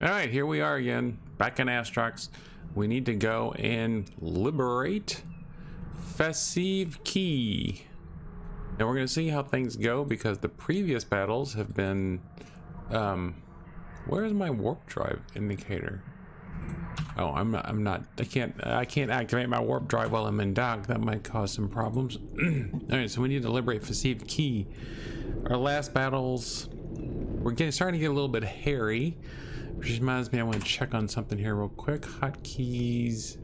All right, here we are again, back in Astrox. We need to go and liberate Festive Key. Now we're going to see how things go because the previous battles have been... where's my warp drive indicator? Oh, I can't activate my warp drive while I'm in dock. That might cause some problems. All right, so we need to liberate Festive Key. Our last battles, starting to get a little bit hairy. Which reminds me, I want to check on something here real quick. Hotkeys,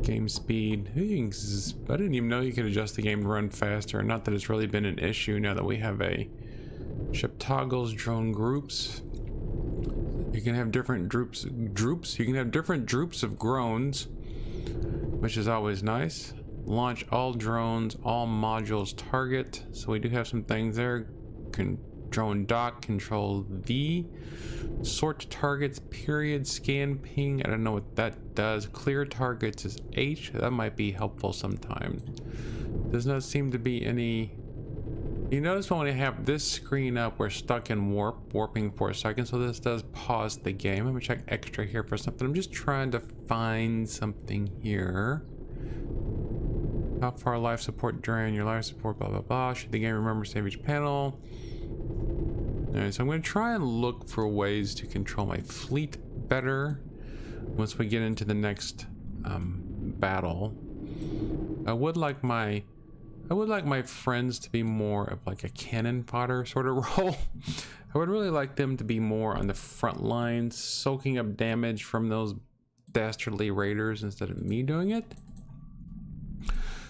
game speed. I didn't even know you could adjust the game to run faster. Not that it's really been an issue now that we have a ship toggles, drone groups. You can have different droops. You can have different droops of groans, which is always nice. Launch all drones, all modules target. So we do have some things there. Drone dock, control V, sort targets, period, scan ping. I don't know what that does. Clear targets is H. That might be helpful sometimes. Does not seem to be any. You notice when I have this screen up, we're stuck in warping for a second, so this does pause the game. I'm gonna check extra here for something. I'm just trying to find something here. How far life support drain? Your life support, blah blah blah. Should the game remember save each panel? Alright, so I'm going to try and look for ways to control my fleet better once we get into the next battle. I would like my friends to be more of like a cannon fodder sort of role. I would really like them to be more on the front lines, soaking up damage from those dastardly raiders instead of me doing it.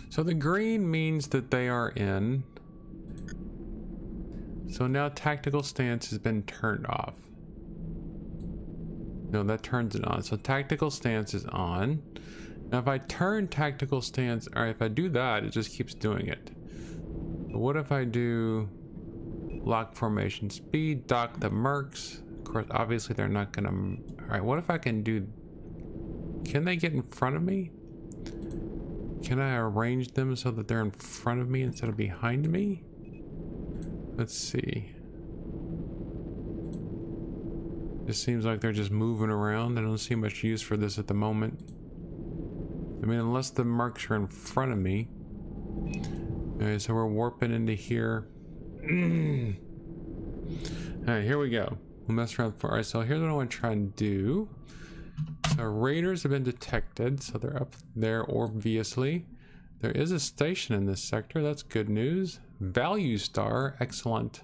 So the green means that they are in. So now tactical stance has been turned off. No, that turns it on. So tactical stance is on. Now if I turn tactical stance, or if I do that, it just keeps doing it. But what if I do lock formation speed, dock the mercs? Of course, obviously they're not gonna... Alright, what if I can do... Can they get in front of me? Can I arrange them so that they're in front of me instead of behind me? Let's see. It seems like they're just moving around. I don't see much use for this at the moment. I mean, unless the mercs are in front of me. Alright, so we're warping into here. Alright, here we go. We'll mess around for... Alright, so here's what I want to try and do. So raiders have been detected, so they're up there obviously. There is a station in this sector. That's good news. Value Star, excellent.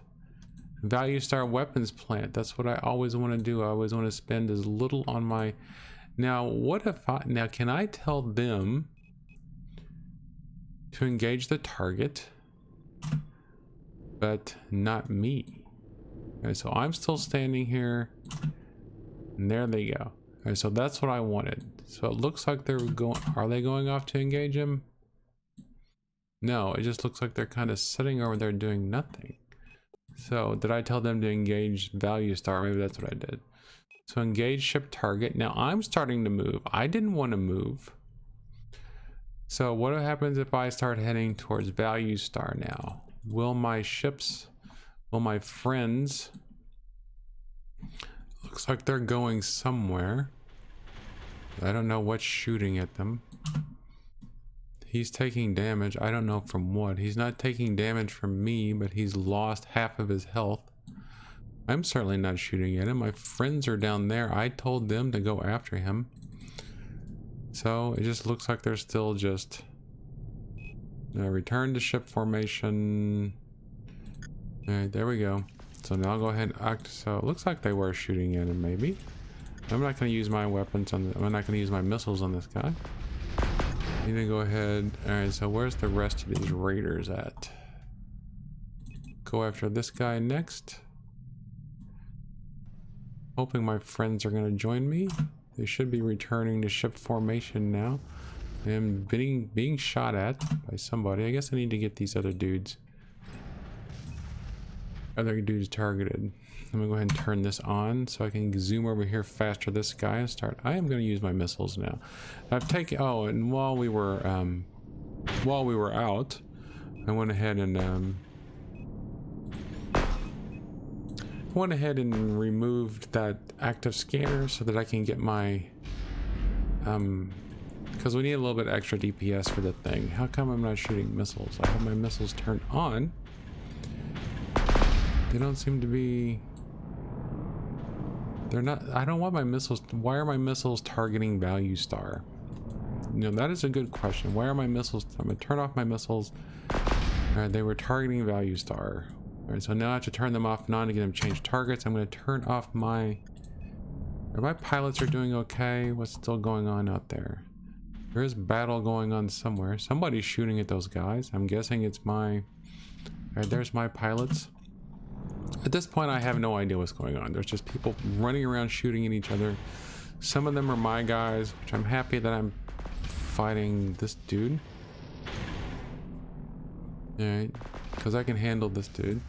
Value Star weapons plant. That's what I always want to do. I always want to spend as little on my... Now, what if I... Now, can I tell them to engage the target, but not me? Okay, so I'm still standing here, and there they go. Okay, so that's what I wanted. So it looks like they're going... Are they going off to engage him? No, it just looks like they're kind of sitting over there doing nothing. So did I tell them to engage value star? Maybe that's what I did. So engage ship target. Now I'm starting to move. I didn't want to move. So what happens if I start heading towards value star now? Will my ships, will my friends... Looks like they're going somewhere. I don't know what's shooting at them. He's taking damage. I don't know from what. He's not taking damage from me, but he's lost half of his health. I'm certainly not shooting at him. My friends are down there. I told them to go after him. So it just looks like they're still just... return to ship formation. Alright, there we go. So now I'll go ahead and act. So it looks like they were shooting at him, maybe. I'm not going to use my weapons on the... I'm not going to use my missiles on this guy. Need to go ahead. Alright, so where's the rest of these raiders at? Go after this guy next. Hoping my friends are going to join me. They should be returning to ship formation now. I'm being shot at by somebody. I guess I need to get these other dudes. Other dudes targeted. I'm gonna go ahead and turn this on so I can zoom over here faster this guy and start. I am gonna use my missiles now. I've taken... Oh, and while we were out, I went ahead and went ahead and removed that active scanner so that I can get my because we need a little bit extra DPS for the thing. How come I'm not shooting missiles? I have my missiles turned on. They don't seem to be... They're not... I don't want my missiles... Why are my missiles targeting value star? You know, that is a good question. Why are my missiles... I'm going to turn off my missiles. Alright, they were targeting value star. Alright, so now I have to turn them off now to get them change targets. I'm going to turn off my... My pilots are doing okay. What's still going on out there? There is battle going on somewhere. Somebody's shooting at those guys. I'm guessing it's my... Alright, there's my pilots. At this point, I have no idea what's going on. There's just people running around shooting at each other. Some of them are my guys, which I'm happy that I'm fighting this dude. Alright, because I can handle this dude.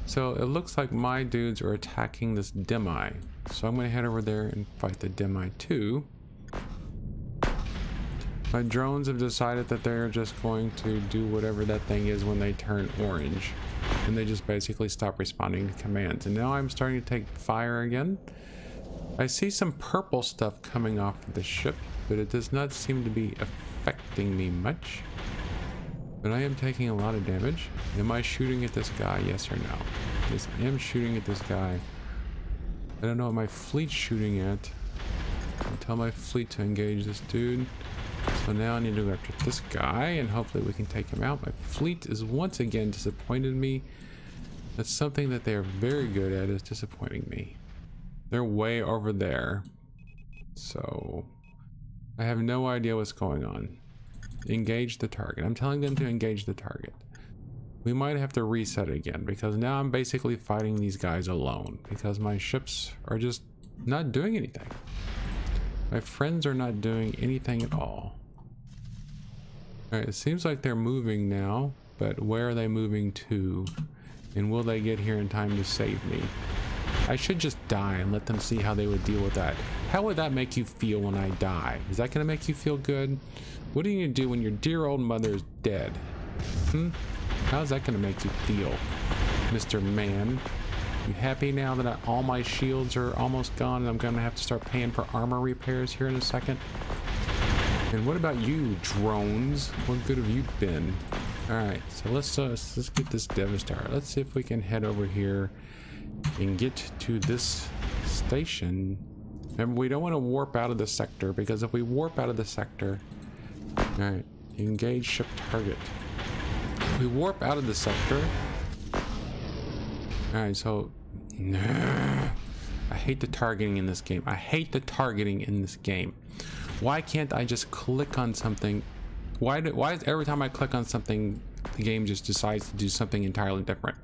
So it looks like my dudes are attacking this demi. So I'm going to head over there and fight the demi too. My drones have decided that they're just going to do whatever that thing is when they turn orange. And they just basically stop responding to commands. And now I'm starting to take fire again. I see some purple stuff coming off of the ship, but it does not seem to be affecting me much. But I am taking a lot of damage. Am I shooting at this guy? Yes or no? Yes, I am shooting at this guy. I don't know what my fleet's shooting at. I'll tell my fleet to engage this dude. So now I need to go after this guy and hopefully we can take him out. My fleet is once again disappointed me. That's something that they are very good at, is disappointing me. They're way over there. So I have no idea what's going on. Engage the target. I'm telling them to engage the target. We might have to reset again because now I'm basically fighting these guys alone because my ships are just not doing anything. My friends are not doing anything at all. Alright, it seems like they're moving now, but where are they moving to? And will they get here in time to save me? I should just die and let them see how they would deal with that. How would that make you feel when I die? Is that going to make you feel good? What do you do when your dear old mother is dead? How's that going to make you feel, Mr. Man? You happy now that all my shields are almost gone and I'm going to have to start paying for armor repairs here in a second? And what about you, drones? What good have you been? Alright, so let's get this Devastator. Let's see if we can head over here and get to this station. Remember, we don't want to warp out of the sector because if we warp out of the sector... Alright, engage ship target. If we warp out of the sector... Alright, so... I hate the targeting in this game. I hate the targeting in this game. Why can't I just click on something? Why is every time I click on something, the game just decides to do something entirely different?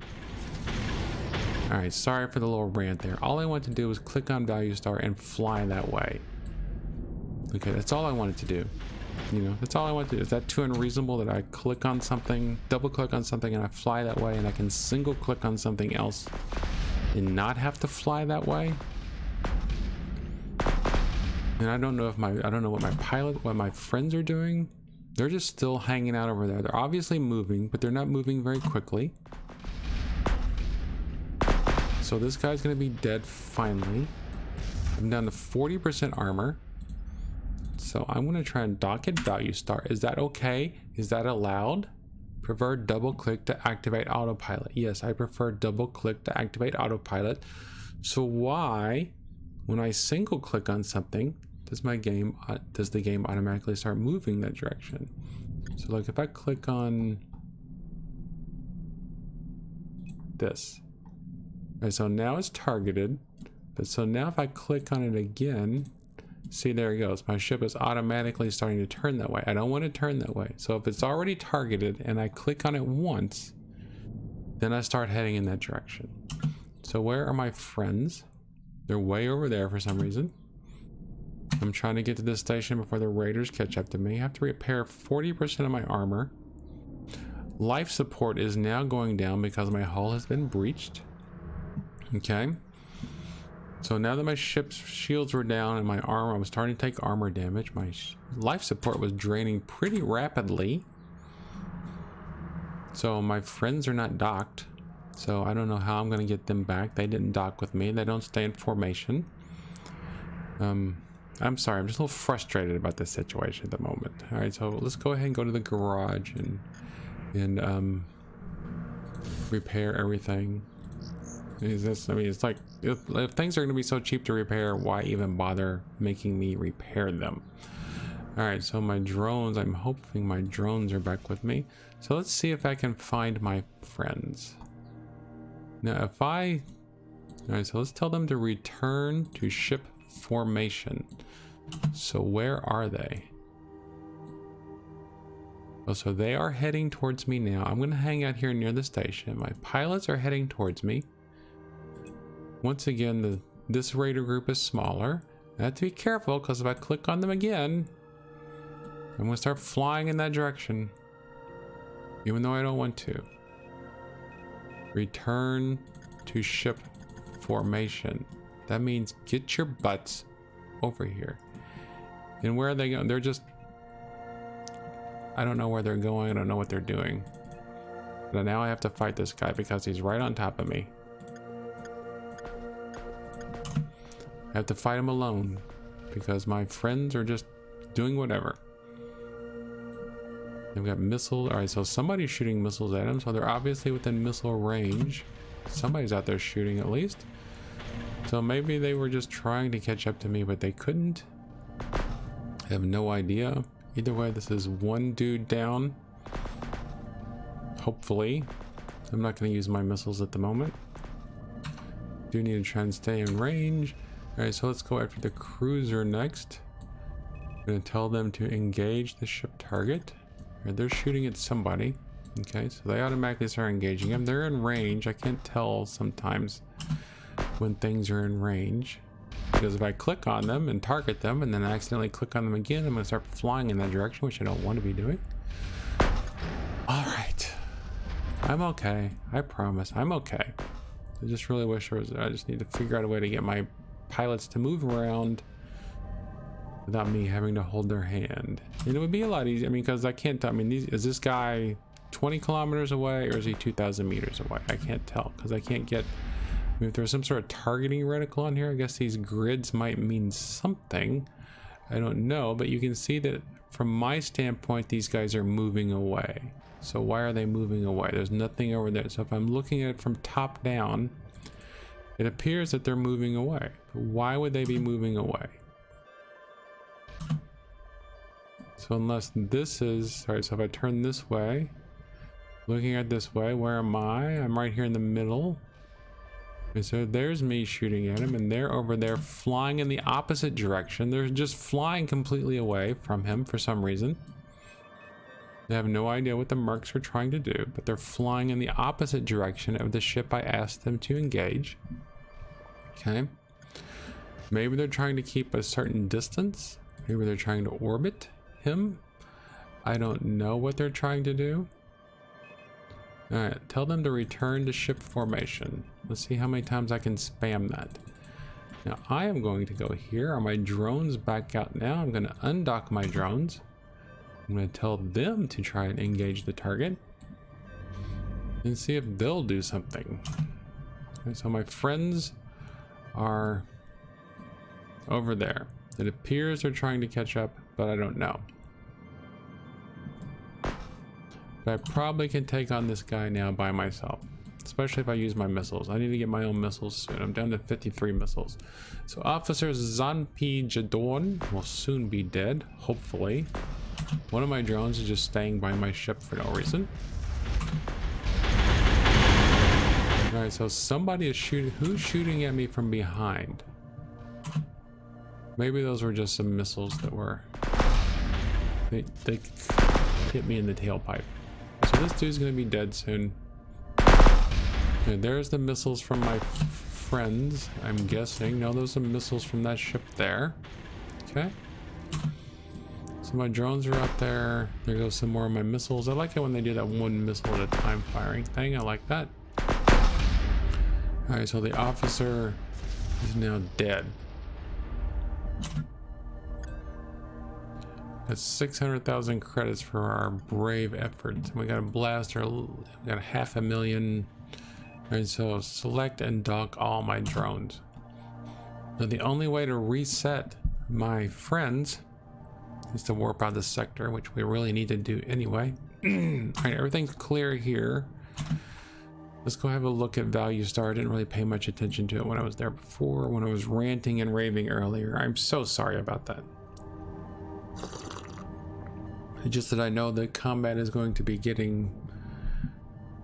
Alright, sorry for the little rant there. All I want to do is click on value star and fly that way. Okay, that's all I wanted to do. You know, that's all I want to do. Is that too unreasonable that I click on something, double click on something and I fly that way and I can single click on something else and not have to fly that way? And I don't know what my friends are doing. They're just still hanging out over there. They're obviously moving, but they're not moving very quickly. So this guy's gonna be dead finally. I'm down to 40% armor. So I'm gonna try and dock at value star. Is that okay? Is that allowed? Prefer double click to activate autopilot. Yes, I prefer double click to activate autopilot. So why, when I single click on something, does the game automatically start moving that direction? So like if I click on this, right, so now it's targeted, but so now if I click on it again, see, there it goes. My ship is automatically starting to turn that way. I don't want to turn that way. So if it's already targeted and I click on it once, then I start heading in that direction. So where are my friends? They're way over there for some reason. I'm trying to get to this station before the raiders catch up to me. I have to repair 40% of my armor. Life support is now going down because my hull has been breached. Okay. So now that my ship's shields were down and my armor, I was starting to take armor damage. My life support was draining pretty rapidly. So my friends are not docked. So I don't know how I'm going to get them back. They didn't dock with me. They don't stay in formation. I'm sorry. I'm just a little frustrated about this situation at the moment. All right, so let's go ahead and go to the garage and repair everything. Is this? I mean, it's like if things are going to be so cheap to repair, why even bother making me repair them? All right, so my drones. I'm hoping my drones are back with me. So let's see if I can find my friends. Now, if I... All right, so let's tell them to return to ship formation. So where are they? Oh, so they are heading towards me now. I'm going to hang out here near the station. My pilots are heading towards me. Once again, this raider group is smaller. I have to be careful because if I click on them again, I'm going to start flying in that direction. Even though I don't want to. Return to ship formation. That means get your butts over here. And where are they going? They're just... I don't know where they're going. I don't know what they're doing. But now I have to fight this guy because he's right on top of me. I have to fight him alone because my friends are just doing whatever. They've got missiles. All right, so somebody's shooting missiles at him, so they're obviously within missile range. Somebody's out there shooting at least. So maybe they were just trying to catch up to me, but they couldn't. I have no idea. Either way, this is one dude down. Hopefully. I'm not going to use my missiles at the moment. Do need to try and stay in range. All right, so let's go after the cruiser next. I'm going to tell them to engage the ship target. Right, they're shooting at somebody. Okay, so they automatically start engaging them. They're in range. I can't tell sometimes when things are in range. Because if I click on them and target them and then I accidentally click on them again, I'm going to start flying in that direction, which I don't want to be doing. All right. I'm okay. I promise. I'm okay. I just really wish there was... I just need to figure out a way to get my pilots to move around without me having to hold their hand. And it would be a lot easier. I mean, because I can't tell. I mean, is this guy 20 kilometers away or is he 2,000 meters away? I can't tell because I can't get... I mean, if there's some sort of targeting reticle on here, I guess these grids might mean something. I don't know, but you can see that from my standpoint, these guys are moving away. So why are they moving away? There's nothing over there. So if I'm looking at it from top down, it appears that they're moving away. But why would they be moving away? So unless this is... All right, so if I turn this way, looking at this way, where am I? I'm right here in the middle. And so there's me shooting at him, and they're over there flying in the opposite direction. They're just flying completely away from him for some reason. They have no idea what the mercs are trying to do, but they're flying in the opposite direction of the ship I asked them to engage. Okay. Maybe they're trying to keep a certain distance. Maybe they're trying to orbit him. I don't know what they're trying to do. All right, tell them to return to ship formation. Let's see how many times I can spam that. Now I am going to go here. Are my drones back out now? I'm going to undock my drones. I'm going to tell them to try and engage the target and see if they'll do something. Okay, so my friends are over there. It appears they're trying to catch up, but I don't know. But I probably can take on this guy now by myself, especially if I use my missiles. I need to get my own missiles soon. I'm down to 53 missiles. So Officer Zanpi Jadorn will soon be dead, hopefully. One of my drones is just staying by my ship for no reason. Alright, so somebody is shooting. Who's shooting at me from behind? Maybe those were just some missiles that were... They hit me in the tailpipe. So this dude's gonna be dead soon. Okay, there's the missiles from my friends, I'm guessing. No, those are missiles from that ship there. Okay. So my drones are up there. There goes some more of my missiles. I like it when they do that one missile at a time firing thing. I like that. Alright, so the officer is now dead. That's 600,000 credits for our brave efforts. We got a blaster. We got 500,000 Alright, so select and dock all my drones. Now the only way to reset my friends is to warp out of the sector, which we really need to do anyway. Alright, everything's clear here. Let's go have a look at Value Star. I didn't really pay much attention to it when I was there before, when I was ranting and raving earlier. I'm so sorry about that. It's just that I know that combat is going to be getting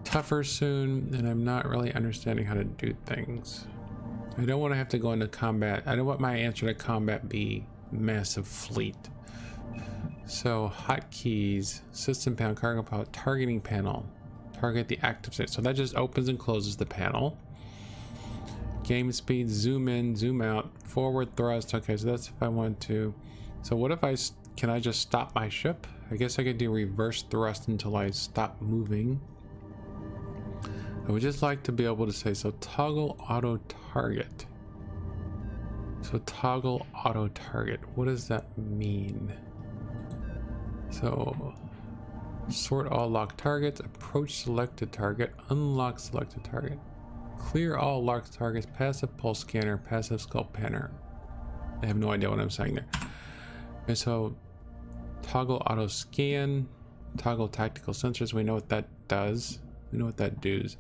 tougher soon, and I'm not really understanding how to do things. I don't want to have to go into combat. I don't want my answer to combat be massive fleet. So hotkeys, system panel, cargo panel, targeting panel, target the active state. So that just opens and closes the panel. Game speed, zoom in, zoom out, forward thrust. Okay, so that's if I want to. So what if can I just stop my ship? I guess I could do reverse thrust until I stop moving. I would just like to be able to say, so toggle auto target. So toggle auto target, what does that mean? So sort all locked targets, approach selected target, unlock selected target, clear all locked targets, passive pulse scanner, passive skull panner. I have no idea what I'm saying there. Okay, so toggle auto scan, toggle tactical sensors, we know what that does. We know what that does.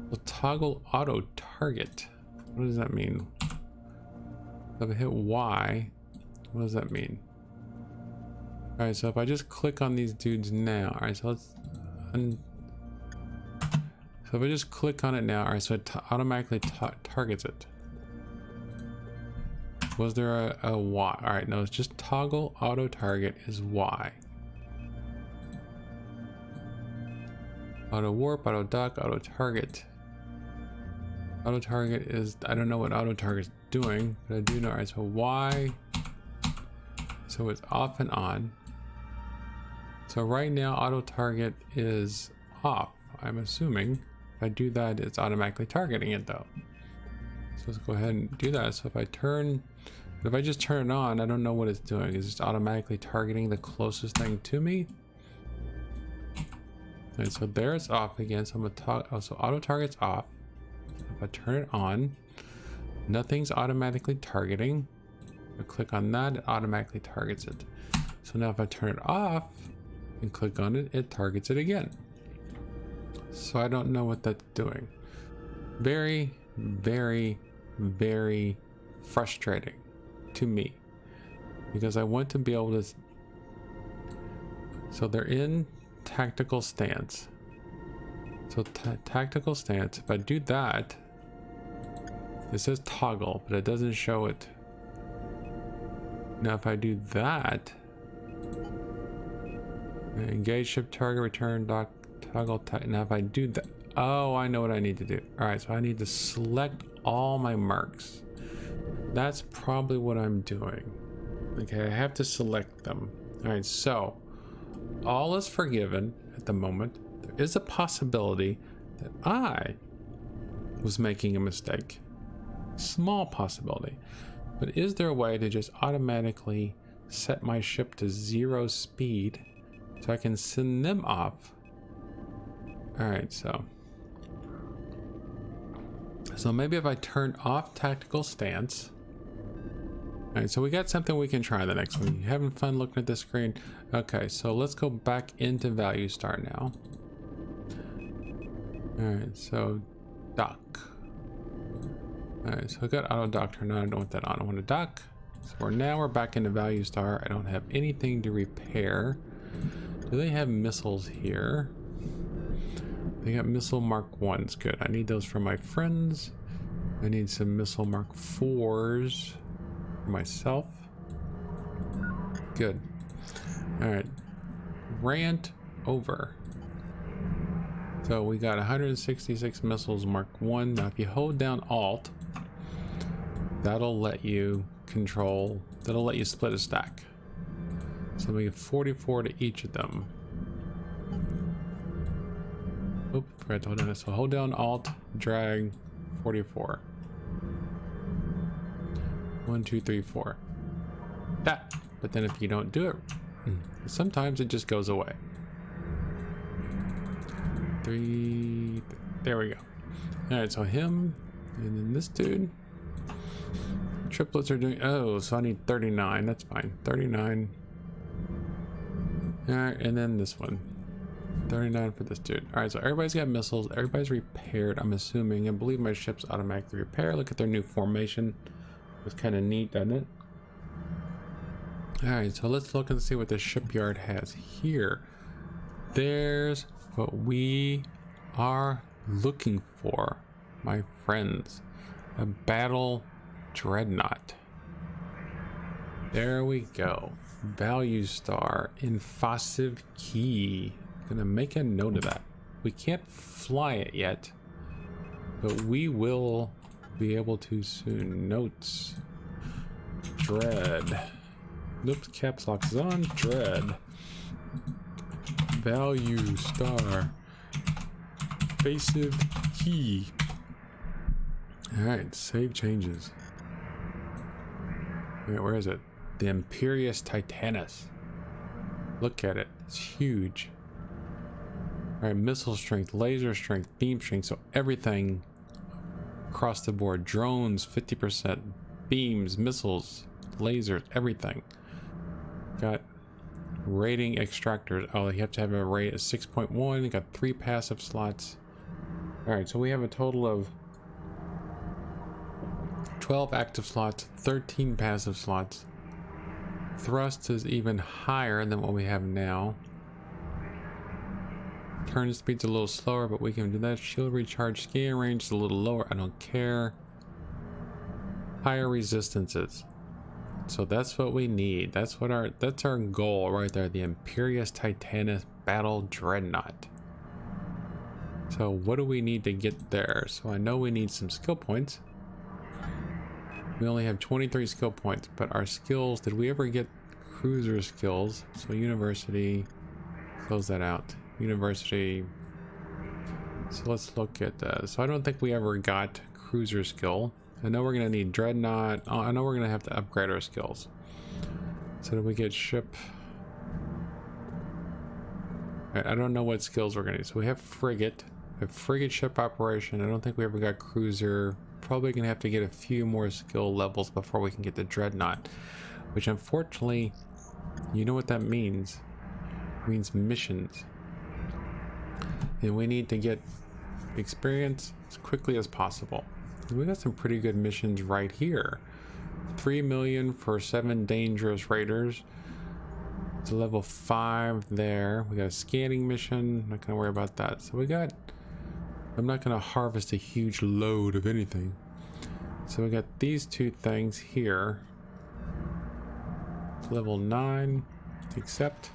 Well, toggle auto target. What does that mean? If I hit Y, what does that mean? Alright, so if I just click on these dudes now, alright, so let's so if I just click on it now, alright, so it automatically targets it. Was there a Y? Alright, no, it's just toggle auto target is Y. Auto warp, auto dock, auto target. Auto target is, I don't know what auto target is doing, but I do know. Alright, so Y, so it's off and on. So right now auto target is off, I'm assuming. If I do that, it's automatically targeting it though. So let's go ahead and do that. So if I just turn it on, I don't know what it's doing. It's just automatically targeting the closest thing to me. And so there it's off again. So I'm gonna so auto target's off. If I turn it on, nothing's automatically targeting. I click on that, it automatically targets it. So now if I turn it off and click on it, it targets it again. So I don't know what that's doing. Very, very, very frustrating to me, because I want to be able to. So they're in tactical stance. So tactical stance, if I do that, it says toggle, but it doesn't show it. Now if I do that, engage ship target, return dock, toggle. Now if I do that, oh, I know what I need to do. All right, so I need to select all my marks. That's probably what I'm doing. Okay, I have to select them. All right, so all is forgiven at the moment. There is a possibility that I was making a mistake. Small possibility. But is there a way to just automatically set my ship to 0 speed so I can send them off? Alright, so maybe if I turn off tactical stance. Alright, so we got something we can try the next one. You having fun looking at the screen? Okay, so let's go back into Value Star now. Alright, so dock. Alright, so I got auto dock turned on. I don't want that on. I want to dock. So now we're back into Value Star. I don't have anything to repair. Do they have missiles here? They got missile Mark 1s. Good. I need those for my friends. I need some missile Mark 4s for myself. Good. Alright. Rant over. So we got 166 missiles Mark 1. Now if you hold down Alt, that'll let you control, that'll let you split a stack. So we get 44 to each of them. Oop, forgot to hold down it. So hold down Alt, drag, 44. 1, 2, 3, 4. That. But then if you don't do it, sometimes it just goes away. 3, there we go. Alright, so him, and then this dude. Triplets are doing, oh, so I need 39, that's fine. 39. Alright, and then this one. 39 for this dude. Alright, so everybody's got missiles, everybody's repaired, I'm assuming. I believe my ship's automatically repaired. Look at their new formation. It's kind of neat, doesn't it? Alright, so let's look and see what the shipyard has here. There's what we are looking for, my friends. A battle Dreadnought. There we go. Value star. Invasive key. Gonna make a note of that. We can't fly it yet, but we will be able to soon. Notes. Dread. Oops, caps lock is on. Dread. Value star. Invasive key. Alright, save changes. Wait, where is it? The Imperius Titanus. Look at it. It's huge. Alright, missile strength, laser strength, beam strength, so everything across the board. Drones, 50%. Beams, missiles, lasers, everything. Got rating extractors. Oh, you have to have a rate of 6.1. You got 3 passive slots. Alright, so we have a total of 12 active slots, 13 passive slots. Thrust is even higher than what we have now. Turn speed's a little slower, but we can do that. Shield recharge, scan range is a little lower. I don't care. Higher resistances. So that's what we need. That's our goal right there. The Imperius Titanus Battle Dreadnought. So what do we need to get there? So I know we need some skill points. We only have 23 skill points, but our skills, did we ever get cruiser skills? So university, close that out. University. So let's look at that. So I don't think we ever got cruiser skill. I know we're gonna need Dreadnought. Oh, I know we're gonna have to upgrade our skills. So do we get ship? I don't know what skills we're gonna need. So we have frigate. We have frigate ship operation. I don't think we ever got cruiser. Probably gonna have to get a few more skill levels before we can get the Dreadnought, which unfortunately, you know what that means. It means missions, and we need to get experience as quickly as possible. And we got some pretty good missions right here. 3 million for 7 dangerous raiders. It's a level 5 there. We got a scanning mission. Not gonna worry about that. So we got, I'm not gonna harvest a huge load of anything. So we got these 2 things here. It's level 9. Accept.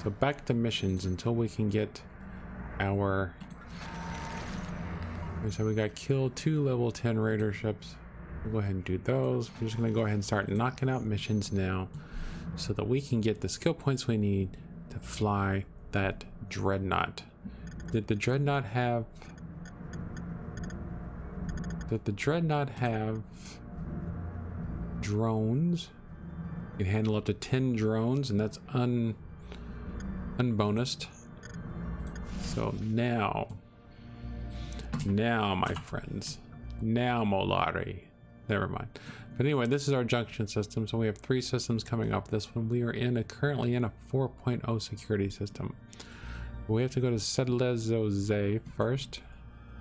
So back to missions until we can get our. So we got killed 2 level 10 raider ships. We'll go ahead and do those. We're just gonna go ahead and start knocking out missions now, so that we can get the skill points we need to fly that Dreadnought. Did the Dreadnought have? Did the Dreadnought have drones? You can handle up to 10 drones, and that's unbonused. So now, my friends, now Molari. Never mind. But anyway, this is our junction system. So we have 3 systems coming up this one. We are currently in a 4.0 security system. We have to go to Sedlezoze first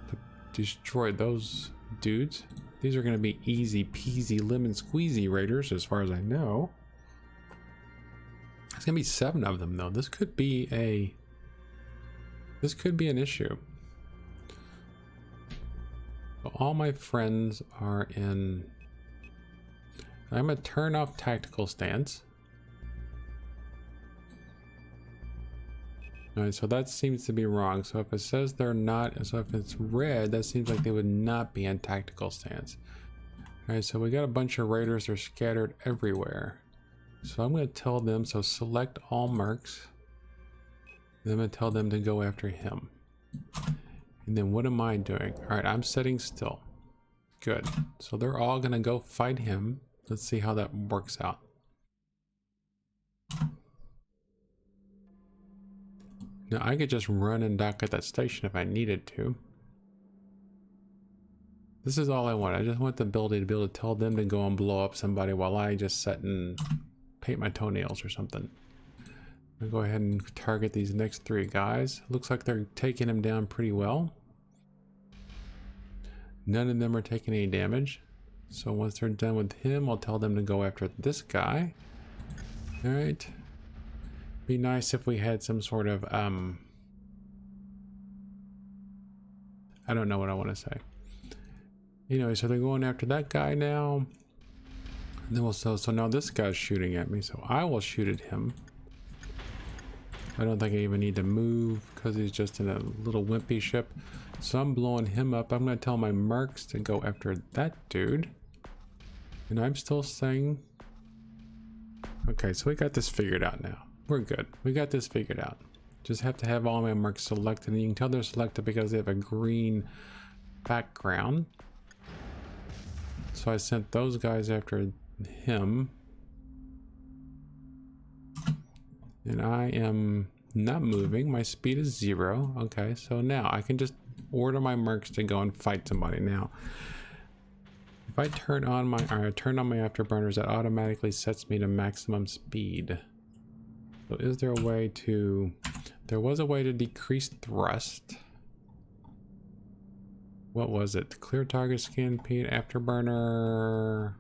to destroy those dudes. These are going to be easy peasy lemon squeezy raiders as far as I know. There's going to be 7 of them though. This could be an issue. So all my friends are in. I'm gonna turn off tactical stance. Alright, so that seems to be wrong. So if it says they're not, so if it's red, that seems like they would not be in tactical stance. Alright, so we got a bunch of raiders that are scattered everywhere. So I'm gonna tell them, so select all mercs. And I'm gonna tell them to go after him. And then what am I doing? Alright, I'm sitting still. Good. So they're all gonna go fight him. Let's see how that works out. Now I could just run and dock at that station if I needed to. This is all I want. I just want the ability to be able to tell them to go and blow up somebody while I just sit and paint my toenails or something. I'll go ahead and target these next 3 guys. Looks like they're taking him down pretty well. None of them are taking any damage. So once they're done with him, I'll tell them to go after this guy. All right. Be nice if we had some sort of, I don't know what I want to say. Anyway, so they're going after that guy now. And then so now this guy's shooting at me, so I will shoot at him. I don't think I even need to move because he's just in a little wimpy ship. So I'm blowing him up. I'm going to tell my mercs to go after that dude. And I'm still saying... Okay, so we got this figured out now. We're good. We got this figured out. Just have to have all my mercs selected. And you can tell they're selected because they have a green background. So I sent those guys after him. And I am not moving. My speed is 0. Okay, so now I can just order my mercs to go and fight somebody. Now, if I turn on my afterburners, that automatically sets me to maximum speed. So is there a way to... There was a way to decrease thrust. What was it? Clear target scan, P, afterburner,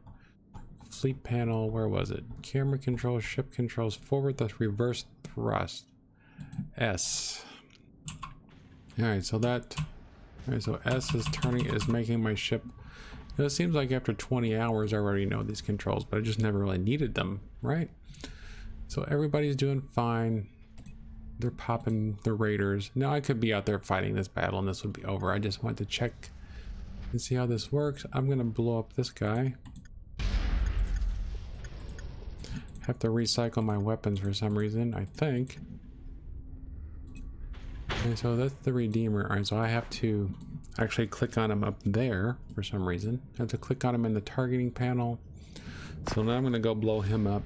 fleet panel, where was it? Camera controls, ship controls, forward thrust, reverse thrust. S. Alright, so that... Alright, so S is making my ship... It seems like after 20 hours I already know these controls, but I just never really needed them, right? So everybody's doing fine. They're popping the raiders. Now I could be out there fighting this battle and this would be over. I just want to check and see how this works. I'm gonna blow up this guy. Have to recycle my weapons for some reason, I think. Okay, so that's the Redeemer. Alright, so I have to actually click on him up there for some reason. I have to click on him in the targeting panel. So now I'm gonna go blow him up.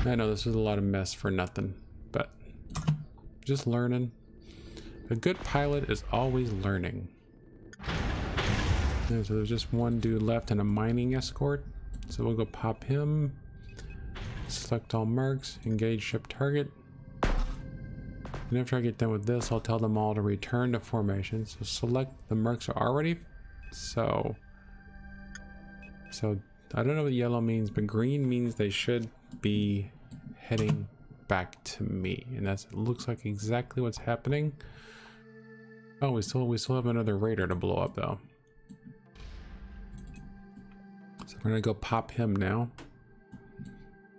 I know this is a lot of mess for nothing, but just learning. A good pilot is always learning. Okay, so there's just one dude left in a mining escort. So we'll go pop him. Select all mercs, engage ship target. And after I get done with this, I'll tell them all to return to formation. So select the mercs are already. So I don't know what yellow means, but green means they should be heading back to me, and that's looks like exactly what's happening. Oh, we still have another raider to blow up though. So we're gonna go pop him now.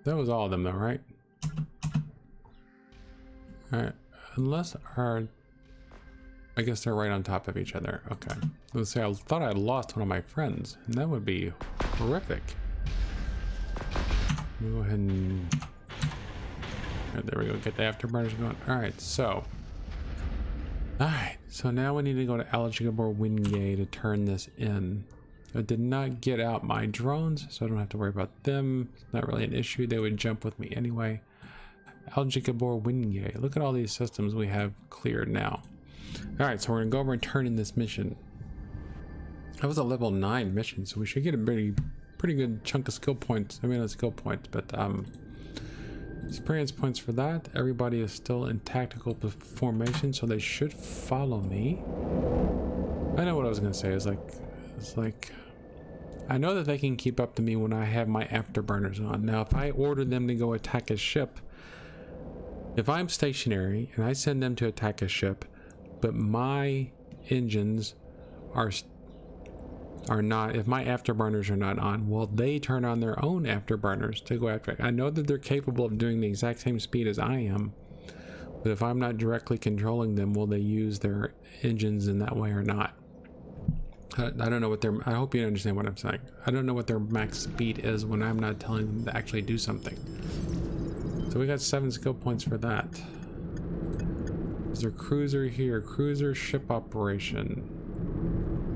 That was all of them though, right? All right, unless our, I guess they're right on top of each other. Okay, let's say I thought I lost one of my friends, and that would be horrific. Let me go ahead and... Right, there we go, get the afterburners going. Alright, so now we need to go to Algebra Wingay to turn this in. I did not get out my drones, so I don't have to worry about them. It's not really an issue. They would jump with me anyway. Algebra Wingay. Look at all these systems we have cleared now. Alright, so we're gonna go over and turn in this mission. That was a level 9 mission, so we should get a pretty good chunk of skill points. I mean, not skill points, but experience points for that. Everybody is still in tactical formation, so they should follow me. I know what I was gonna say. It's like I know that they can keep up to me when I have my afterburners on. Now, if I order them to go attack a ship, if I'm stationary and I send them to attack a ship, but my engines are not, if my afterburners are not on, well, they turn on their own afterburners to go after it. I know that they're capable of doing the exact same speed as I am, but if I'm not directly controlling them, will they use their engines in that way or not? I don't know what their, I hope you understand what I'm saying. I don't know what their max speed is when I'm not telling them to actually do something. So we got 7 skill points for that. Is there cruiser here? Cruiser ship operation.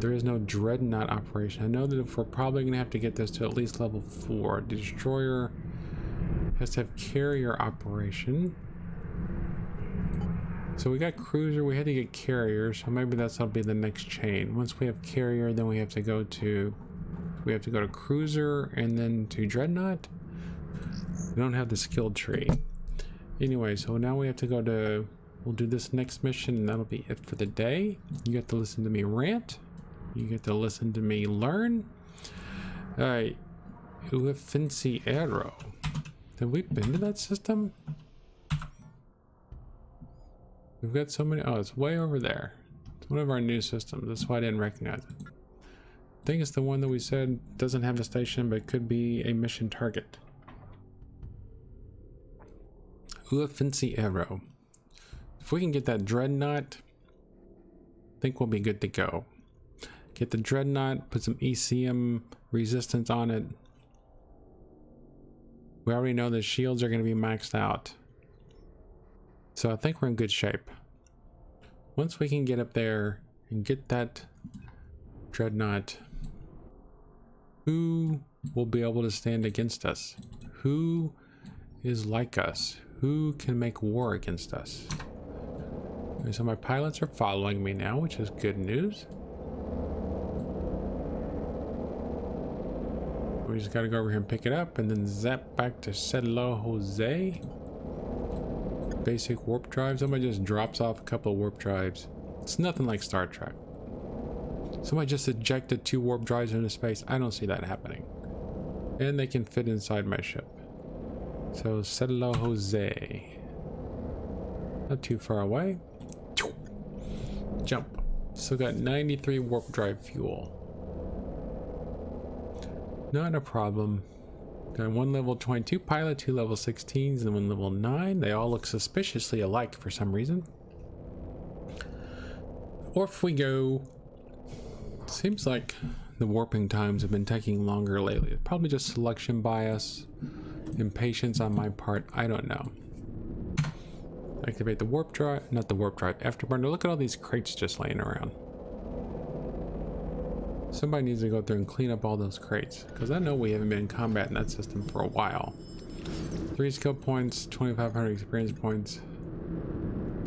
There is no Dreadnought operation. I know that if we're probably going to have to get this to at least level 4. Destroyer has to have carrier operation. So we got cruiser, we had to get carrier, so maybe that'll be the next chain. Once we have carrier, then we have to go to cruiser and then to Dreadnought. We don't have the skill tree. Anyway, so now we have to go to, we'll do this next mission and that'll be it for the day. You get to listen to me rant. You get to listen to me learn. Alright. Fancy arrow. Have we been to that system? We've got so many. Oh, it's way over there. It's one of our new systems. That's why I didn't recognize it. I think it's the one that we said doesn't have the station, but could be a mission target. Fancy arrow. If we can get that Dreadnought, I think we'll be good to go. Get the Dreadnought, put some ECM resistance on it. We already know the shields are going to be maxed out. So I think we're in good shape. Once we can get up there and get that Dreadnought, who will be able to stand against us? Who is like us? Who can make war against us? Okay, so my pilots are following me now, which is good news. We just gotta go over here and pick it up and then zap back to Sedlo Jose. Basic warp drive. Somebody just drops off a couple of warp drives. It's nothing like Star Trek. Somebody just ejected 2 warp drives into space. I don't see that happening. And they can fit inside my ship. So Sedlo Jose. Not too far away. Jump. Still got 93 warp drive fuel. Not a problem. Got 1 level 22 pilot, 2 level 16s, and 1 level 9. They all look suspiciously alike for some reason. Off we go. Seems like the warping times have been taking longer lately. Probably just selection bias, impatience on my part. I don't know. Activate the warp drive, not the warp drive, afterburner. Look at all these crates just laying around. Somebody needs to go through and clean up all those crates, because I know we haven't been in combat in that system for a while. 3 skill points, 2,500 experience points.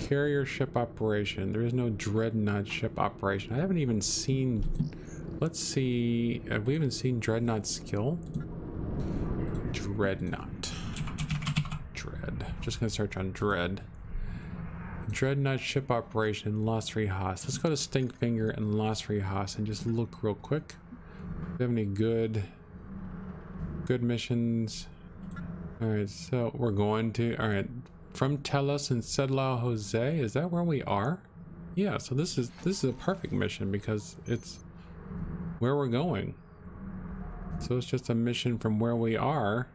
Carrier ship operation. There is no Dreadnought ship operation. I haven't even seen. Let's see. Have we even seen Dreadnought skill? Dreadnought. Dread. Just gonna search on Dread. Dreadnought ship operation, Lost 3 Haas. Let's go to Stinkfinger and Lost 3 Haas and just look real quick. Do we have any good missions? Alright, so we're going to, alright, from Telos and Sedlo Jose. Is that where we are? Yeah, so this is a perfect mission because it's where we're going. So it's just a mission from where we are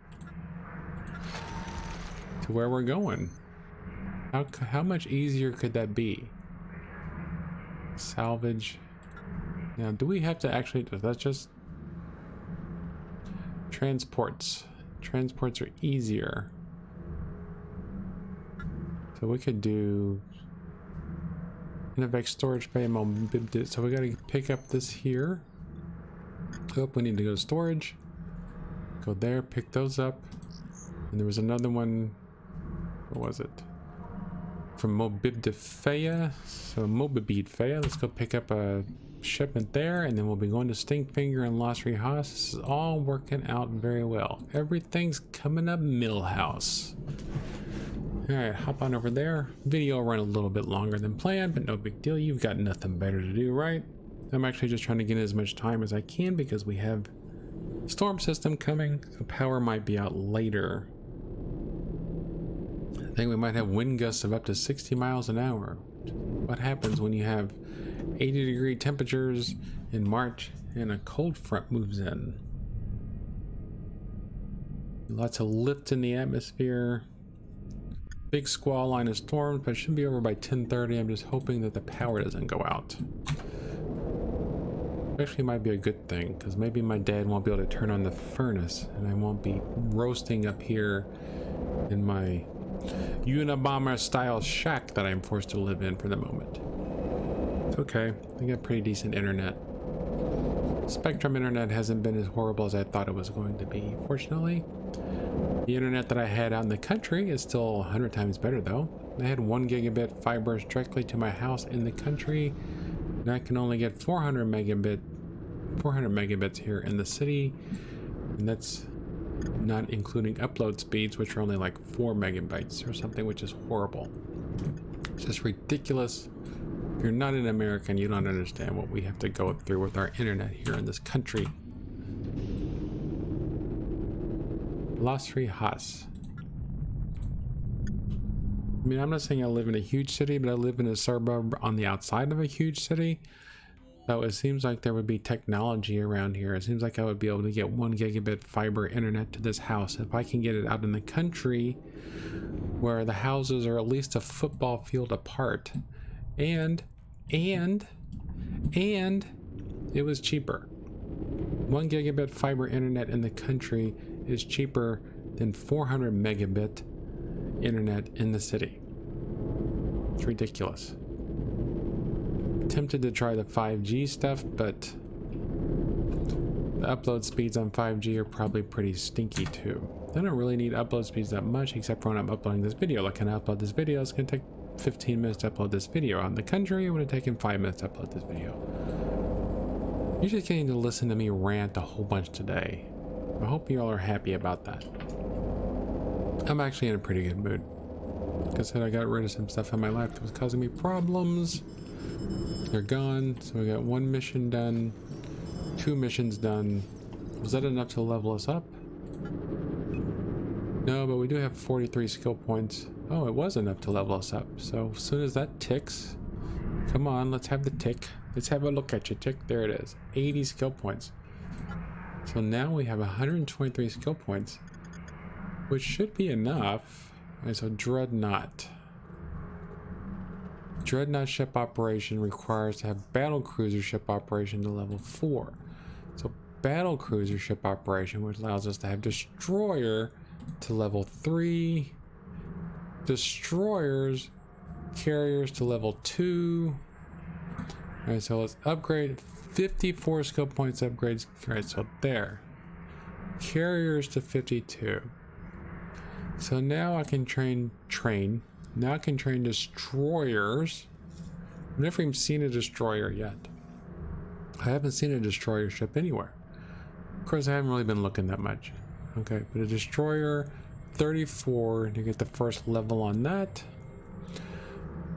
to where we're going. How much easier could that be? Salvage. Now, do we have to actually, that's just transports. Transports are easier. So we could do Innovex storage bay mobility. So we got to pick up this here. Oh, we need to go to storage. Go there, pick those up. And there was another one. What was it? From Mobibdefeya. So Mobibdefeya. Let's go pick up a shipment there, and then we'll be going to Stinkfinger and Lost 3 Haas. This is all working out very well. Everything's coming up Millhouse. Alright, hop on over there. Video run a little bit longer than planned, but no big deal. You've got nothing better to do, right? I'm actually just trying to get as much time as I can because we have storm system coming, so power might be out later. I think we might have wind gusts of up to 60 miles an hour. What happens when you have 80-degree temperatures in March and a cold front moves in? Lots of lift in the atmosphere. Big squall line of storms, but it should be over by 10:30. I'm just hoping that the power doesn't go out. Actually might be a good thing, because maybe my dad won't be able to turn on the furnace and I won't be roasting up here in my Unabomber style shack that I'm forced to live in for the moment. It's okay, I got pretty decent internet. Spectrum internet hasn't been as horrible as I thought it was going to be, fortunately. The internet that I had out in the country is still 100 times better though. They had 1 gigabit fiber directly to my house in the country. And I can only get 400 megabits here in the city. And that's not including upload speeds, which are only like 4 megabytes or something, which is horrible. It's just ridiculous. If you're not an American, you don't understand what we have to go through with our internet here in this country. Las Rijas. I mean, I'm not saying I live in a huge city, but I live in a suburb on the outside of a huge city. So it seems like there would be technology around here. It seems like I would be able to get 1 gigabit fiber internet to this house. If I can get it out in the country where the houses are at least a football field apart. And it was cheaper. 1 gigabit fiber internet in the country is cheaper than 400 megabit internet in the city. It's ridiculous. Tempted to try the 5G stuff, but the upload speeds on 5G are probably pretty stinky too. I don't really need upload speeds that much, except for when I'm uploading this video. Like, can I upload this video? It's gonna take 15 minutes to upload this video. On the country, it would have taken 5 minutes to upload this video. You're just getting to listen to me rant a whole bunch today. I hope you all are happy about that. I'm actually in a pretty good mood. Like I said, I got rid of some stuff in my life that was causing me problems. They're gone, so we got 1 mission done, 2 missions done. Was that enough to level us up? No, but we do have 43 skill points. Oh, it was enough to level us up. So as soon as that ticks, come on, let's have the tick. Let's have a look at your tick. There it is, 80 skill points. So now we have 123 skill points, which should be enough. All right, so Dreadnought. Dreadnought ship operation requires to have battle cruiser ship operation to level 4. So battle cruiser ship operation, which allows us to have destroyer to level 3, destroyers, carriers to level 2. All right, so let's upgrade. 54 skill points upgrades. All right, so there. Carriers to 52. So now I can train. Now I can train destroyers. I've never even seen a destroyer yet. I haven't seen a destroyer ship anywhere. Of course, I haven't really been looking that much. Okay, but a destroyer, 34 to get the first level on that.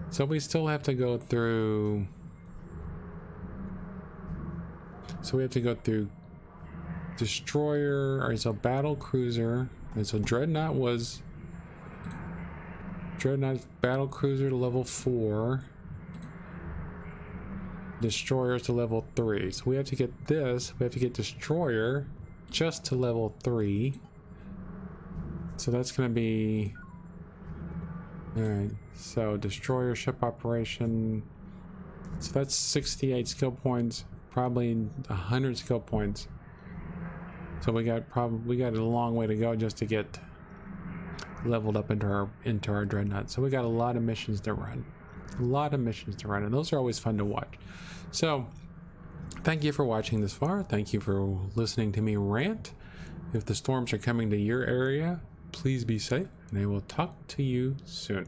So we still have to go through. So we have to go through destroyer. All right, so battle cruiser. And so Dreadnought was. Dreadnought battle cruiser to level 4. Destroyers to level 3. So we have to get this. We have to get destroyer just to level 3. So that's going to be. Alright. So destroyer ship operation. So that's 68 skill points. Probably 100 skill points. So we got a long way to go just to get leveled up into our Dreadnought. So we got a lot of missions to run. And those are always fun to watch. So thank you for watching this far. Thank you for listening to me rant. If the storms are coming to your area, please be safe, and I will talk to you soon.